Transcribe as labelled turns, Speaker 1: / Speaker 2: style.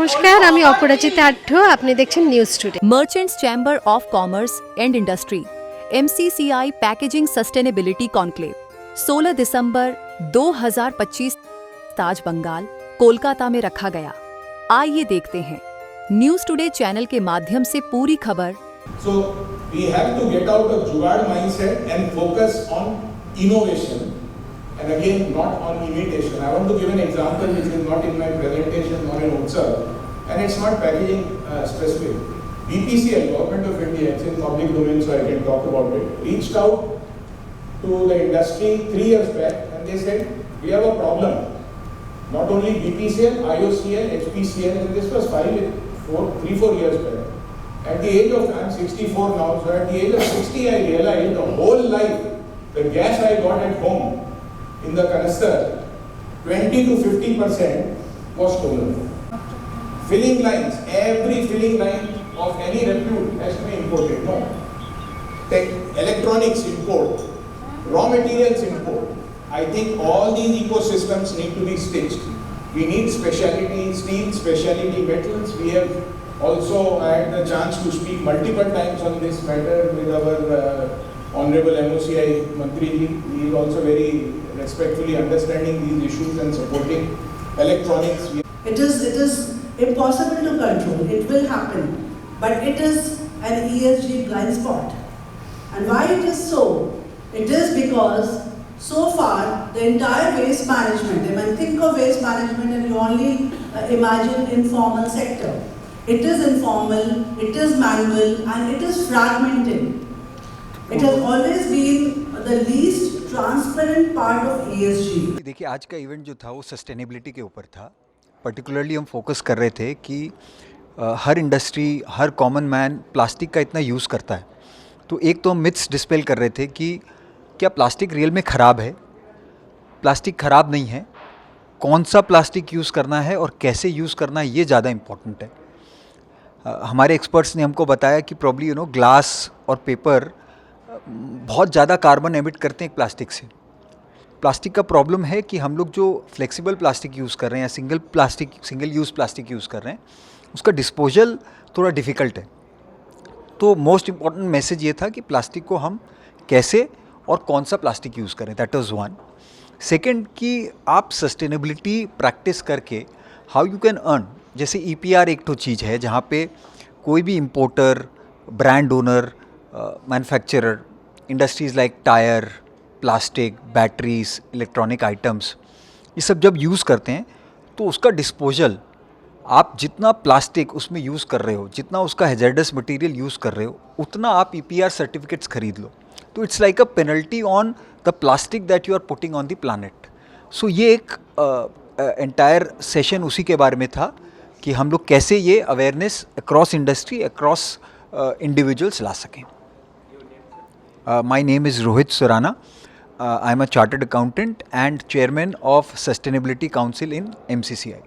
Speaker 1: নমস্কার, আমি অপরাজিতা আঢ্য। আপনি দেখছেন news today.
Speaker 2: Merchants Chamber of Commerce and Industry MCCI packaging sustainability conclave 16 दिसंबर 2025 ताज बंगाल कोलकाता में रखा गया। आइए देखते हैं न्यूज टुडे चैनल के माध्यम से पूरी खबर।
Speaker 3: So we have to get out of jugaad mindset and focus on innovation, and again not on imitation. I want to give an example which is not in my presentation or in Utsav, and it's not packaging specific. BPCL, Government of India, it's in public domain so I can talk about it, reached out to the industry 3 years back and they said we have a problem. Not only BPCL, IOCL, HPCL, and this was 3-4 years back. At the age of, I'm 64 now, so at the age of 60 I realized the whole life, the gas I got at home in the canister, 20 to 50% was stolen. Filling lines, every filling line of any repute has to be imported. No. Electronics import, raw materials import. I think all these ecosystems need to be stitched. We need specialty steel, specialty metals. We have also had the chance to speak multiple times on this matter with our Honorable MOCI Mantriji. He is also very respectfully understanding these issues and supporting electronics.
Speaker 4: It is impossible to control. It will happen, but it is an ESG blind spot. And why it is so? It is because so far the entire waste management, I mean, think of waste management and you only imagine informal sector. It is informal, it is manual, and it is fragmented. It has always been the least transparent part of ESG.
Speaker 5: देखिए, आज का event जो था वो sustainability के ऊपर था। Particularly हम फोकस कर रहे थे कि हर इंडस्ट्री, हर कॉमन मैन प्लास्टिक का इतना यूज़ करता है, तो एक तो हम मिथ्स डिस्पेल कर रहे थे कि क्या प्लास्टिक रियल में ख़राब है, प्लास्टिक ख़राब नहीं है, कौन सा प्लास्टिक यूज़ करना है और कैसे यूज़ करना है ये ज़्यादा इम्पॉर्टेंट है। हमारे एक्सपर्ट्स ने हमको बताया कि प्रॉब्ली ग्लास और पेपर बहुत ज़्यादा कार्बन एमिट करते हैं प्लास्टिक से। प्लास्टिक का प्रॉब्लम है कि हम लोग जो फ्लेक्सिबल प्लास्टिक यूज़ कर रहे हैं या सिंगल यूज़ प्लास्टिक यूज़ कर रहे हैं, उसका डिस्पोजल थोड़ा डिफ़िकल्ट है। तो मोस्ट इम्पॉर्टेंट मैसेज ये था कि प्लास्टिक को हम कैसे और कौन सा प्लास्टिक यूज़ करें, दैट वाज वन। सेकंड कि आप सस्टेनेबिलिटी प्रैक्टिस करके हाउ यू कैन अर्न, जैसे EPR एक तो चीज़ है जहाँ पे कोई भी importer, brand owner, manufacturer, industries like tyre, plastic, batteries, electronic items, ये सब जब यूज़ करते हैं तो उसका डिस्पोजल, आप जितना प्लास्टिक उसमें यूज़ कर रहे हो, जितना उसका हैज़ार्डस मटेरियल यूज़ कर रहे हो, उतना आप EPR सर्टिफिकेट्स खरीद लो। तो it's like a penalty on the plastic that you are putting on the planet. So ये एक एंटायर सेशन उसी के बारे में था कि हम लोग कैसे ये awareness across industry, across individuals ला सकें। My name is Rohit Surana. I am a chartered accountant and chairman of Sustainability Council in MCCI.